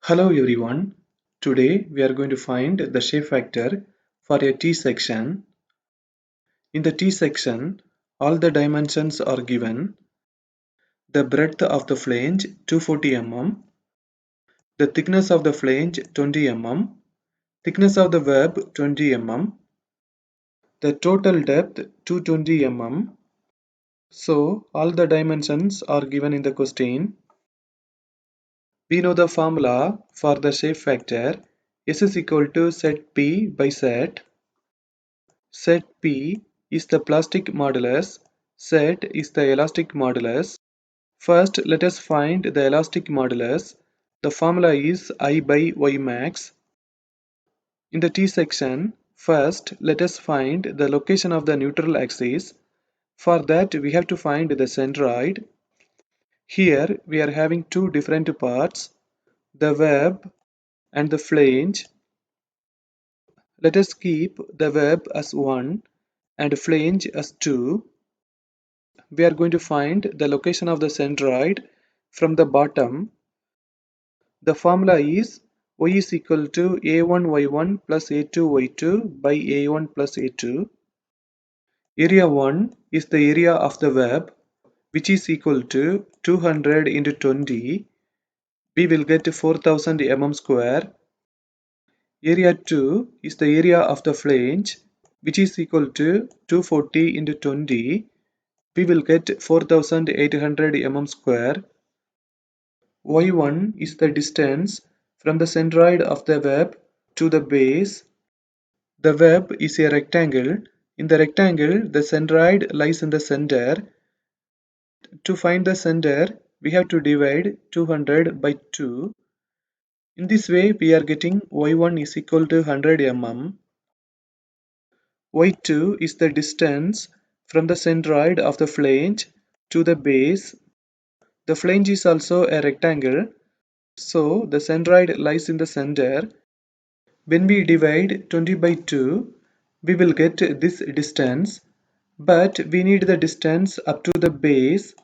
Hello everyone. Today we are going to find the shape factor for a T section. In the T section, all the dimensions are given. The breadth of the flange 240 mm, the thickness of the flange 20 mm, thickness of the web 20 mm, the total depth 220 mm. So all the dimensions are given in the question. We know the formula for the shape factor. S is equal to set P by set. Set P is the plastic modulus, set is the elastic modulus. First, let us find the elastic modulus. The formula is I by Y max. In the T section, first let us find the location of the neutral axis. For that, we have to find the centroid. Here, we are having two different parts, the web and the flange. Let us keep the web as 1 and flange as 2. We are going to find the location of the centroid from the bottom. The formula is y is equal to a1y1 plus a2y2 by a1 plus a2. Area 1 is the area of the web, which is equal to 200 into 20. We will get 4000 mm square. Area 2 is the area of the flange, which is equal to 240 into 20. We will get 4800 mm square. Y1 is the distance from the centroid of the web to the base. The web is a rectangle. In the rectangle, the centroid lies in the center. To find the center, we have to divide 200 by 2. In this way, we are getting y1 is equal to 100 mm. Y2 is the distance from the centroid of the flange to the base. The flange is also a rectangle, so the centroid lies in the center. When we divide 20 by 2, we will get this distance, but we need the distance up to the base,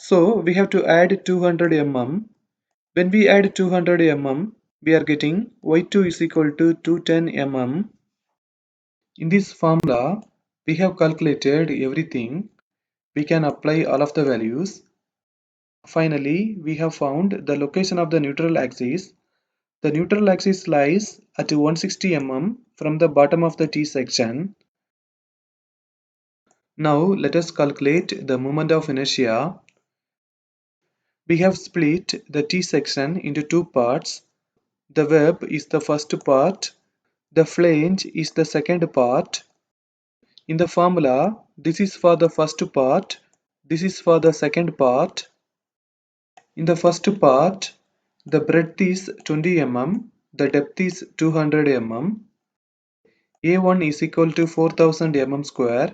so we have to add 200 mm. When we add 200 mm, we are getting y2 is equal to 210 mm. In this formula, we have calculated everything. We can apply all of the values. Finally, we have found the location of the neutral axis. The neutral axis lies at 160 mm from the bottom of the T section. Now let us calculate the moment of inertia. We have split the T section into two parts. The web is the first part, the flange is the second part. In the formula, this is for the first part, this is for the second part. In the first part, the breadth is 20 mm, the depth is 200 mm. A1 is equal to 4000 mm square,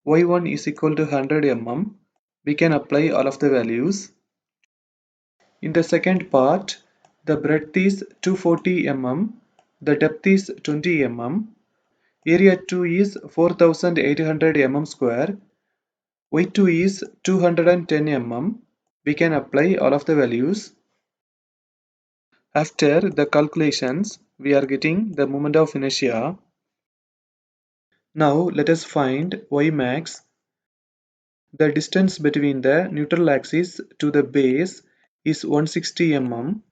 Y1 is equal to 100 mm. We can apply all of the values. In the second part, the breadth is 240 mm, the depth is 20 mm. Area 2 is 4800 mm square, Y2 is 210 mm. We can apply all of the values. After the calculations, we are getting the moment of inertia. Now let us find Y max. The distance between the neutral axis to the base is 160 mm.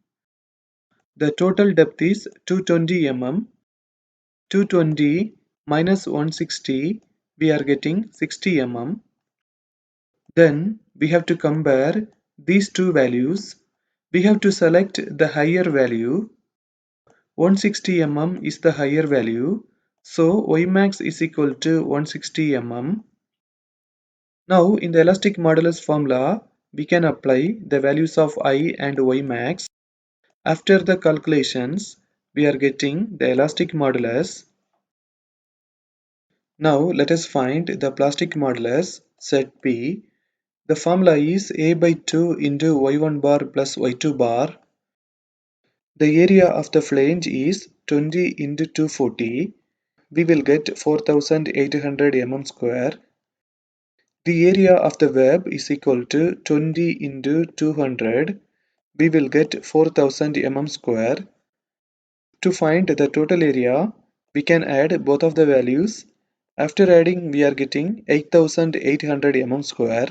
The total depth is 220 mm. 220 minus 160, we are getting 60 mm. Then we have to compare these two values. We have to select the higher value. 160 mm is the higher value, so Y max is equal to 160 mm. Now in the elastic modulus formula, we can apply the values of I and Y max. After the calculations, we are getting the elastic modulus. Now let us find the plastic modulus set P. The formula is A by 2 into Y1 bar plus Y2 bar. The area of the flange is 20 into 240. We will get 4800 mm square. The area of the web is equal to 20 into 200. We will get 4000 mm square. To find the total area, we can add both of the values. After adding, we are getting 8800 mm square.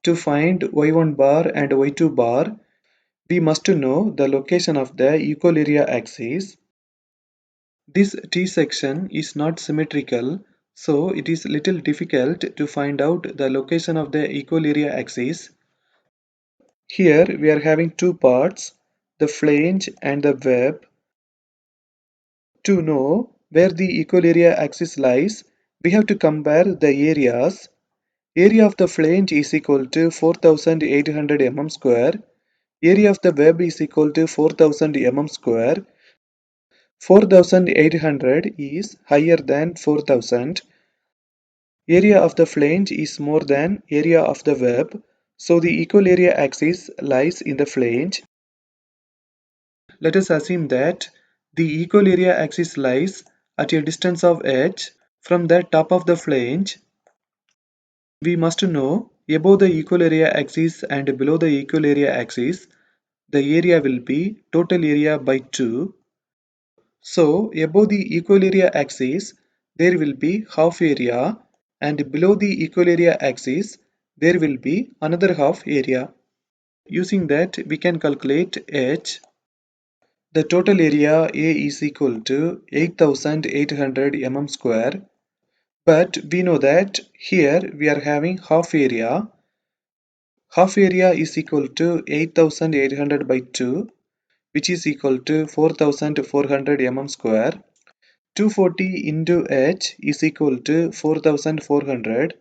To find y1 bar and y2 bar, we must know the location of the equal area axis. This T section is not symmetrical, so it is little difficult to find out the location of the equal area axis. Here we are having two parts, the flange and the web. To know where the equal area axis lies, we have to compare the areas. Area of the flange is equal to 4800 mm square. Area of the web is equal to 4000 mm square. 4800 is higher than 4000. Area of the flange is more than area of the web, so the equal area axis lies in the flange. Let us assume that the equal area axis lies at a distance of h from the top of the flange. We must know above the equal area axis and below the equal area axis, the area will be total area by 2. So above the equal area axis, there will be half area, and below the equal area axis, there will be another half area. Using that, we can calculate H. The total area A is equal to 8800 mm square. But we know that here we are having half area. Half area is equal to 8800 by 2, which is equal to 4400 mm square. 240 into h is equal to 4400.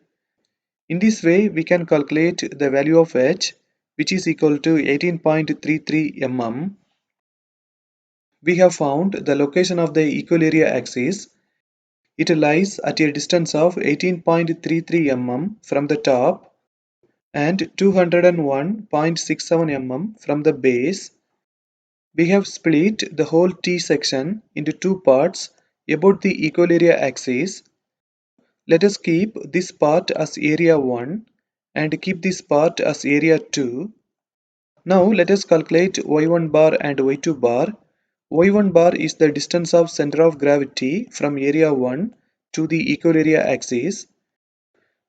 In this way, we can calculate the value of h, which is equal to 18.33 mm. We have found the location of the equal area axis. It lies at a distance of 18.33 mm from the top and 201.67 mm from the base. We have split the whole T section into two parts about the equal area axis. Let us keep this part as area 1 and keep this part as area 2. Now let us calculate y1 bar and y2 bar. y1 bar is the distance of center of gravity from area 1 to the equal area axis.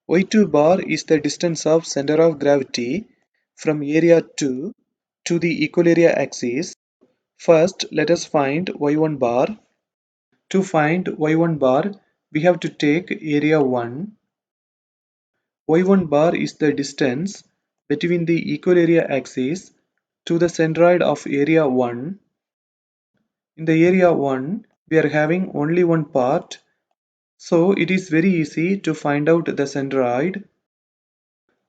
y2 bar is the distance of center of gravity from area 2 to the equal area axis. First, let us find y1 bar. To find y1 bar, we have to take area 1. y1 bar is the distance between the equal area axis to the centroid of area 1. In the area 1, we are having only one part, so it is very easy to find out the centroid.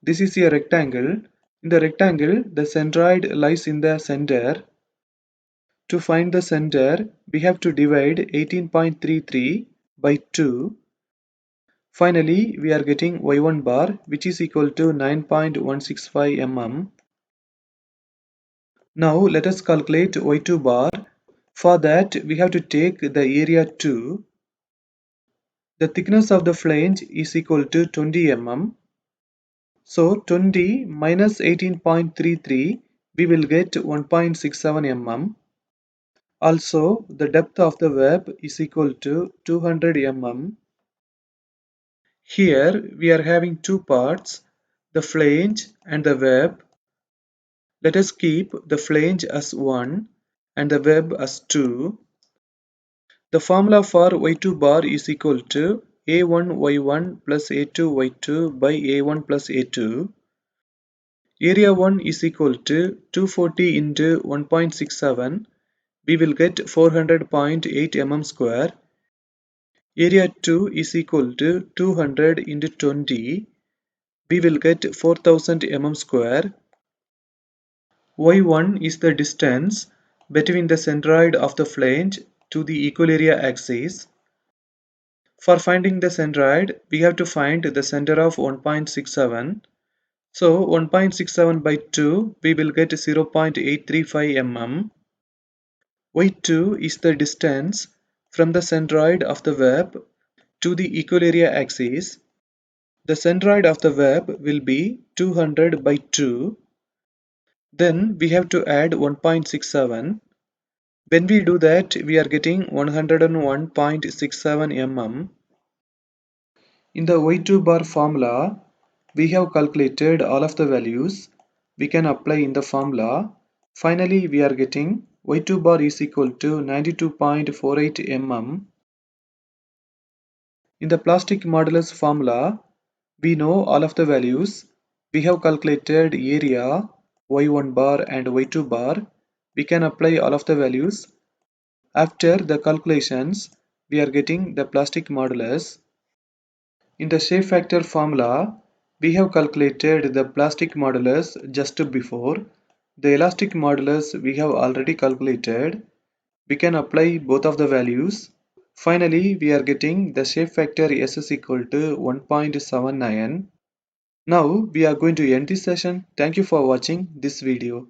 This is a rectangle. In the rectangle, the centroid lies in the center. To find the center, we have to divide 18.33 by 2. Finally, we are getting y1 bar, which is equal to 9.165 mm. Now let us calculate y2 bar. For that, we have to take the area 2. The thickness of the flange is equal to 20 mm. So 20 minus 18.33, we will get 1.67 mm. Also, the depth of the web is equal to 200 mm. Here we are having two parts, the flange and the web. Let us keep the flange as 1 and the web as 2. The formula for y2 bar is equal to a1y1 plus a2y2 by a1 plus a2. Area 1 is equal to 240 into 1.67. We will get 400.8 mm square. Area 2 is equal to 200 into 20. We will get 4000 mm square. y1 is the distance between the centroid of the flange to the equal area axis. For finding the centroid, we have to find the center of 1.67. So 1.67 by 2, we will get 0.835 mm. y2 is the distance from the centroid of the web to the equal area axis. The centroid of the web will be 200 by 2. Then we have to add 1.67. When we do that, we are getting 101.67 mm. In the Y2 bar formula, we have calculated all of the values we can apply in the formula. Finally, we are getting Y2 bar is equal to 92.48 mm. In the plastic modulus formula, we know all of the values. We have calculated area, Y1 bar and Y2 bar. We can apply all of the values. After the calculations, we are getting the plastic modulus. In the shape factor formula, we have calculated the plastic modulus just before. The elastic modulus we have already calculated. We can apply both of the values. Finally, we are getting the shape factor S is equal to 1.79. Now we are going to end this session. Thank you for watching this video.